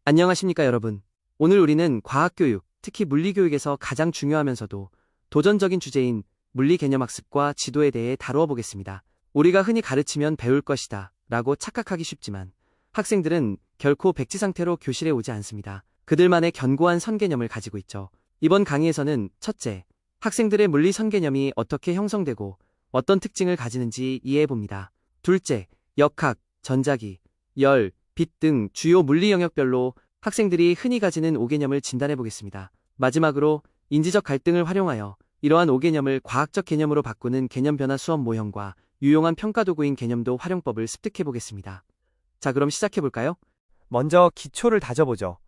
안녕하십니까 여러분. 오늘 우리는 과학교육, 특히 물리교육에서 가장 중요하면서도 도전적인 주제인 물리 개념학습과 지도에 대해 다루어 보겠습니다. 우리가 흔히 가르치면 배울 것이다 라고 착각하기 쉽지만 학생들은 결코 백지 상태로 교실에 오지 않습니다. 그들만의 견고한 선개념을 가지고 있죠. 이번 강의에서는 첫째, 학생들의 물리 선개념이 어떻게 형성되고 어떤 특징을 가지는지 이해해 봅니다. 둘째, 역학, 전자기, 열, 빛 등 주요 물리 영역별로 학생들이 흔히 가지는 5개념을 진단해 보겠습니다. 마지막으로 인지적 갈등을 활용하여 이러한 5개념을 과학적 개념으로 바꾸는 개념 변화 수업 모형과 유용한 평가 도구인 개념도 활용법을 습득해 보겠습니다. 자, 그럼 시작해 볼까요? 먼저 기초를 다져보죠.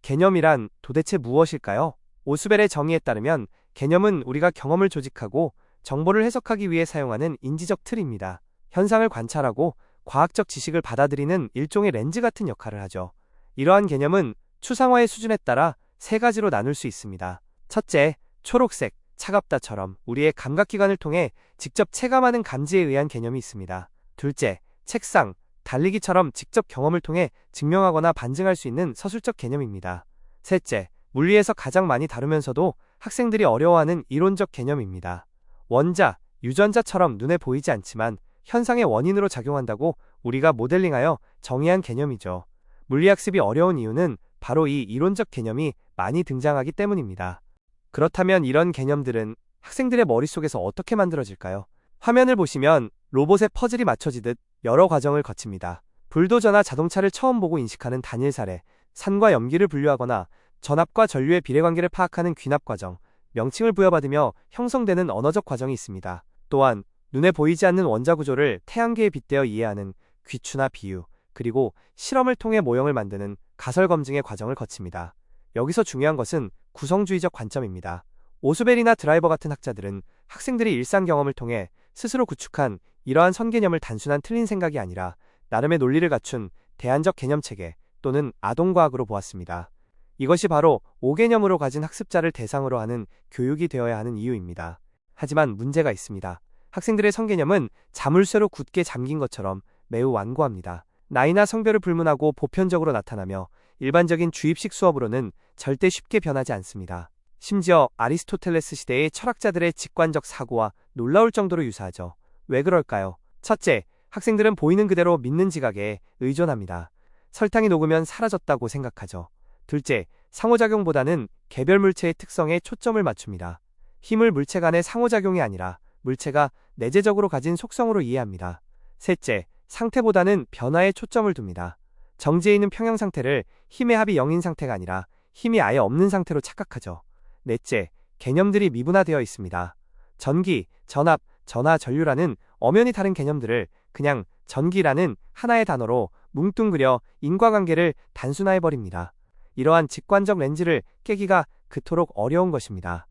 개념이란 도대체 무엇일까요? 오스벨의 정의에 따르면 개념은 우리가 경험을 조직하고 정보를 해석하기 위해 사용하는 인지적 틀입니다. 현상을 관찰하고 과학적 지식을 받아들이는 일종의 렌즈 같은 역할을 하죠. 이러한 개념은 추상화의 수준에 따라 세 가지로 나눌 수 있습니다. 첫째, 초록색, 차갑다처럼 우리의 감각기관을 통해 직접 체감하는 감지에 의한 개념이 있습니다. 둘째, 책상, 달리기처럼 직접 경험을 통해 증명하거나 반증할 수 있는 서술적 개념입니다. 셋째, 물리에서 가장 많이 다루면서도 학생들이 어려워하는 이론적 개념입니다. 원자, 유전자처럼 눈에 보이지 않지만 현상의 원인으로 작용한다고 우리가 모델링하여 정의한 개념이죠. 물리학습이 어려운 이유는 바로 이 이론적 개념이 많이 등장하기 때문입니다. 그렇다면 이런 개념들은 학생들의 머릿속에서 어떻게 만들어질까요? 화면을 보시면 로봇의 퍼즐이 맞춰지듯 여러 과정을 거칩니다. 불도저나 자동차를 처음 보고 인식하는 단일 사례, 산과 염기를 분류하거나 전압과 전류의 비례관계를 파악하는 귀납 과정, 명칭을 부여받으며 형성되는 언어적 과정이 있습니다. 또한 눈에 보이지 않는 원자 구조를 태양계에 빗대어 이해하는 귀추나 비유, 그리고 실험을 통해 모형을 만드는 가설 검증의 과정을 거칩니다. 여기서 중요한 것은 구성주의적 관점입니다. 오스벨이나 드라이버 같은 학자들은 학생들이 일상 경험을 통해 스스로 구축한 이러한 선개념을 단순한 틀린 생각이 아니라 나름의 논리를 갖춘 대안적 개념체계 또는 아동과학으로 보았습니다. 이것이 바로 5개념으로 가진 학습자를 대상으로 하는 교육이 되어야 하는 이유입니다. 하지만 문제가 있습니다. 학생들의 선개념은 자물쇠로 굳게 잠긴 것처럼 매우 완고합니다. 나이나 성별을 불문하고 보편적으로 나타나며 일반적인 주입식 수업으로는 절대 쉽게 변하지 않습니다. 심지어 아리스토텔레스 시대의 철학자들의 직관적 사고와 놀라울 정도로 유사하죠. 왜 그럴까요? 첫째, 학생들은 보이는 그대로 믿는 지각에 의존합니다. 설탕이 녹으면 사라졌다고 생각하죠. 둘째, 상호작용보다는 개별 물체의 특성에 초점을 맞춥니다. 힘을 물체 간의 상호작용이 아니라 물체가 내재적으로 가진 속성으로 이해합니다. 셋째, 상태보다는 변화에 초점을 둡니다. 정지해 있는 평형 상태를 힘의 합이 0인 상태가 아니라 힘이 아예 없는 상태로 착각하죠. 넷째, 개념들이 미분화되어 있습니다. 전기, 전압, 전하, 전류라는 엄연히 다른 개념들을 그냥 전기라는 하나의 단어로 뭉뚱그려 인과관계를 단순화해버립니다. 이러한 직관적 렌즈를 깨기가 그토록 어려운 것입니다.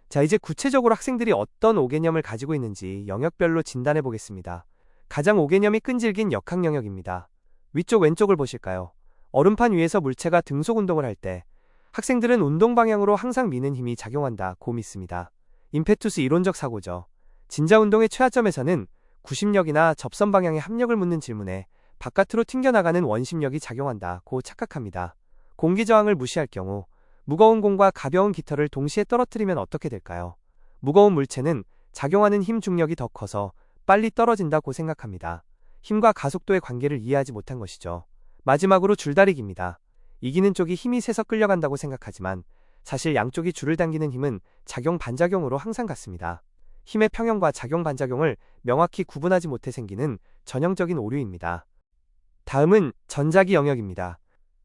자, 이제 구체적으로 학생들이 어떤 5개념을 가지고 있는지 영역별로 진단해 보겠습니다. 가장 5개념이 끈질긴 역학 영역입니다. 위쪽 왼쪽을 보실까요? 얼음판 위에서 물체가 등속 운동을 할 때 학생들은 운동 방향으로 항상 미는 힘이 작용한다고 믿습니다. 임페투스 이론적 사고죠. 진자 운동의 최하점에서는 구심력이나 접선 방향의 합력을 묻는 질문에 바깥으로 튕겨나가는 원심력이 작용한다고 착각합니다. 공기 저항을 무시할 경우 무거운 공과 가벼운 깃털을 동시에 떨어뜨리면 어떻게 될까요? 무거운 물체는 작용하는 힘 중력이 더 커서 빨리 떨어진다고 생각합니다. 힘과 가속도의 관계를 이해하지 못한 것이죠. 마지막으로 줄다리기입니다. 이기는 쪽이 힘이 세서 끌려간다고 생각하지만 사실 양쪽이 줄을 당기는 힘은 작용 반작용으로 항상 같습니다. 힘의 평형과 작용 반작용을 명확히 구분하지 못해 생기는 전형적인 오류입니다. 다음은 전자기 영역입니다.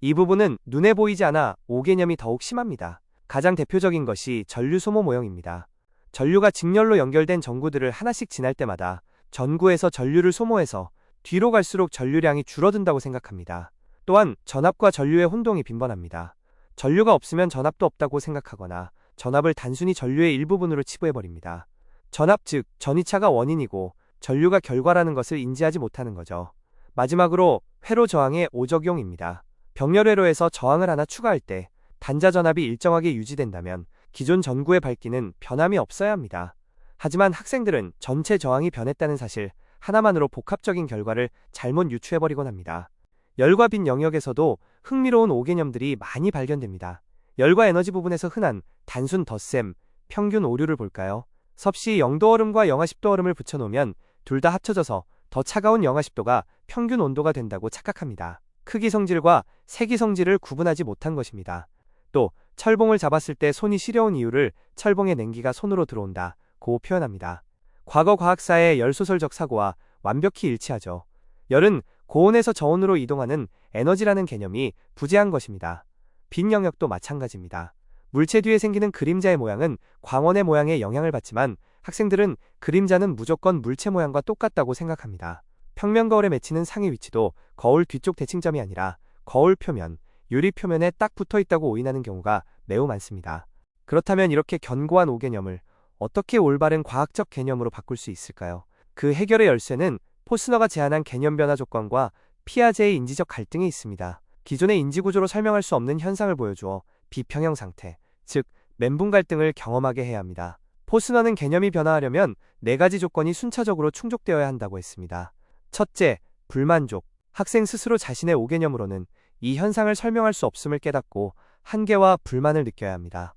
이 부분은 눈에 보이지 않아 5개념이 더욱 심합니다. 가장 대표적인 것이 전류 소모 모형입니다. 전류가 직렬로 연결된 전구들을 하나씩 지날 때마다 전구에서 전류를 소모해서 뒤로 갈수록 전류량이 줄어든다고 생각합니다. 또한 전압과 전류의 혼동이 빈번합니다. 전류가 없으면 전압도 없다고 생각하거나 전압을 단순히 전류의 일부분으로 치부해버립니다. 전압 즉 전이차가 원인이고 전류가 결과라는 것을 인지하지 못하는 거죠. 마지막으로 회로 저항의 오적용입니다. 병렬회로에서 저항을 하나 추가할 때 단자 전압이 일정하게 유지된다면 기존 전구의 밝기는 변함이 없어야 합니다. 하지만 학생들은 전체 저항이 변했다는 사실 하나만으로 복합적인 결과를 잘못 유추해버리곤 합니다. 열과 빛 영역에서도 흥미로운 5개념들이 많이 발견됩니다. 열과 에너지 부분에서 흔한 단순 덧셈, 평균 오류를 볼까요? 섭씨 0도 얼음과 영하 10도 얼음을 붙여놓으면 둘 다 합쳐져서 더 차가운 영하 10도가 평균 온도가 된다고 착각합니다. 크기 성질과 색이 성질을 구분하지 못한 것입니다. 또 철봉을 잡았을 때 손이 시려운 이유를 철봉의 냉기가 손으로 들어온다고 표현합니다. 과거 과학사의 열소설적 사고와 완벽히 일치하죠. 열은 고온에서 저온으로 이동하는 에너지라는 개념이 부재한 것입니다. 빛 영역도 마찬가지입니다. 물체 뒤에 생기는 그림자의 모양은 광원의 모양에 영향을 받지만 학생들은 그림자는 무조건 물체 모양과 똑같다고 생각합니다. 평면 거울에 맺히는 상의 위치도 거울 뒤쪽 대칭점이 아니라 거울 표면, 유리 표면에 딱 붙어 있다고 오인하는 경우가 매우 많습니다. 그렇다면 이렇게 견고한 5개념을 어떻게 올바른 과학적 개념으로 바꿀 수 있을까요? 그 해결의 열쇠는 포스너가 제안한 개념 변화 조건과 피아제의 인지적 갈등에 있습니다. 기존의 인지구조로 설명할 수 없는 현상을 보여주어 비평형 상태, 즉 멘붕 갈등을 경험하게 해야 합니다. 포스너는 개념이 변화하려면 4가지 조건이 순차적으로 충족되어야 한다고 했습니다. 첫째, 불만족. 학생 스스로 자신의 5개념으로는 이 현상을 설명할 수 없음을 깨닫고 한계와 불만을 느껴야 합니다.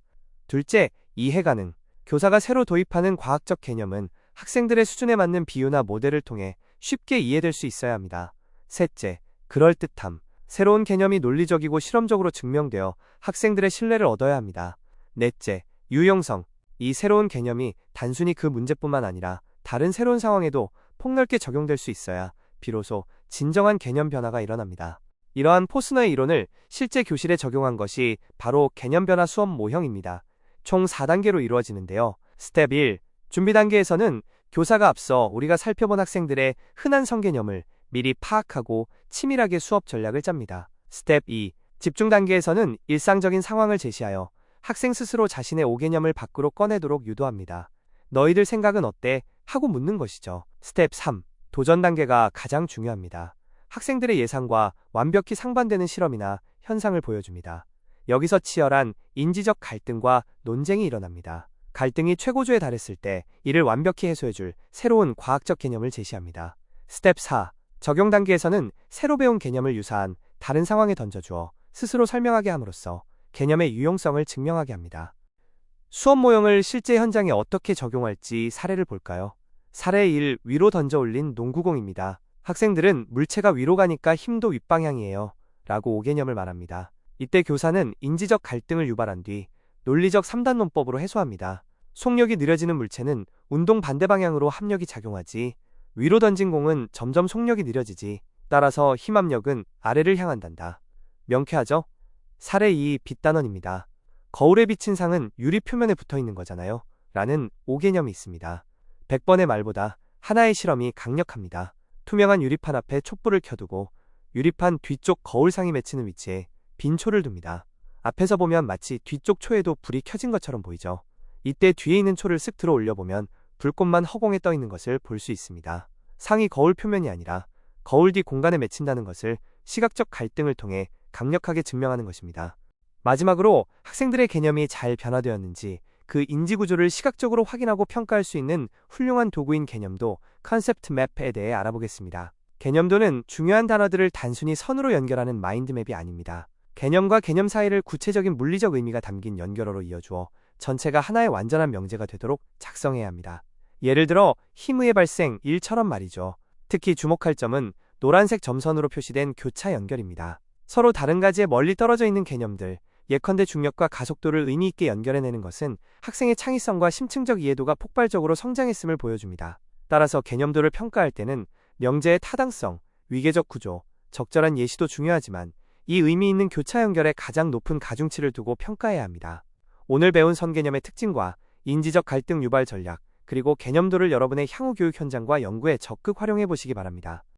둘째, 이해 가능. 교사가 새로 도입하는 과학적 개념은 학생들의 수준에 맞는 비유나 모델을 통해 쉽게 이해될 수 있어야 합니다. 셋째, 그럴듯함. 새로운 개념이 논리적이고 실험적으로 증명되어 학생들의 신뢰를 얻어야 합니다. 넷째, 유용성. 이 새로운 개념이 단순히 그 문제뿐만 아니라 다른 새로운 상황에도 폭넓게 적용될 수 있어야 비로소 진정한 개념 변화가 일어납니다. 이러한 포스너의 이론을 실제 교실에 적용한 것이 바로 개념 변화 수업 모형입니다. 총 4단계로 이루어지는데요. 스텝 1. 준비 단계에서는 교사가 앞서 우리가 살펴본 학생들의 흔한 성개념을 미리 파악하고 치밀하게 수업 전략을 짭니다. 스텝 2. 집중 단계에서는 일상적인 상황을 제시하여 학생 스스로 자신의 5개념을 밖으로 꺼내도록 유도합니다. 너희들 생각은 어때? 하고 묻는 것이죠. 스텝 3. 도전 단계가 가장 중요합니다. 학생들의 예상과 완벽히 상반되는 실험이나 현상을 보여줍니다. 여기서 치열한 인지적 갈등과 논쟁이 일어납니다. 갈등이 최고조에 달했을 때 이를 완벽히 해소해줄 새로운 과학적 개념을 제시합니다. 스텝 4. 적용 단계에서는 새로 배운 개념을 유사한 다른 상황에 던져주어 스스로 설명하게 함으로써 개념의 유용성을 증명하게 합니다. 수업 모형을 실제 현장에 어떻게 적용할지 사례를 볼까요? 사례 1. 위로 던져 올린 농구공입니다. 학생들은 물체가 위로 가니까 힘도 윗방향이에요 라고 5개념을 말합니다. 이때 교사는 인지적 갈등을 유발한 뒤 논리적 3단 논법으로 해소합니다. 속력이 느려지는 물체는 운동 반대 방향으로 합력이 작용하지, 위로 던진 공은 점점 속력이 느려지지, 따라서 힘압력은 아래를 향한단다. 명쾌하죠? 사례 2. 빛단원입니다. 거울에 비친 상은 유리 표면에 붙어 있는 거잖아요 라는 5개념이 있습니다. 100번의 말보다 하나의 실험이 강력합니다. 투명한 유리판 앞에 촛불을 켜두고 유리판 뒤쪽 거울상이 맺히는 위치에 빈 초를 둡니다. 앞에서 보면 마치 뒤쪽 초에도 불이 켜진 것처럼 보이죠. 이때 뒤에 있는 초를 쓱 들어 올려보면 불꽃만 허공에 떠 있는 것을 볼 수 있습니다. 상이 거울 표면이 아니라 거울 뒤 공간에 맺힌다는 것을 시각적 갈등을 통해 강력하게 증명하는 것입니다. 마지막으로 학생들의 개념이 잘 변화되었는지 그 인지구조를 시각적으로 확인하고 평가할 수 있는 훌륭한 도구인 개념도 컨셉트 맵에 대해 알아보겠습니다. 개념도는 중요한 단어들을 단순히 선으로 연결하는 마인드맵이 아닙니다. 개념과 개념 사이를 구체적인 물리적 의미가 담긴 연결어로 이어주어 전체가 하나의 완전한 명제가 되도록 작성해야 합니다. 예를 들어 힘의 발생 1처럼 말이죠. 특히 주목할 점은 노란색 점선으로 표시된 교차 연결입니다. 서로 다른 가지에 멀리 떨어져 있는 개념들, 예컨대 중력과 가속도를 의미 있게 연결해내는 것은 학생의 창의성과 심층적 이해도가 폭발적으로 성장했음을 보여줍니다. 따라서 개념도를 평가할 때는 명제의 타당성, 위계적 구조, 적절한 예시도 중요하지만 이 의미 있는 교차 연결에 가장 높은 가중치를 두고 평가해야 합니다. 오늘 배운 선개념의 특징과 인지적 갈등 유발 전략, 그리고 개념도를 여러분의 향후 교육 현장과 연구에 적극 활용해 보시기 바랍니다.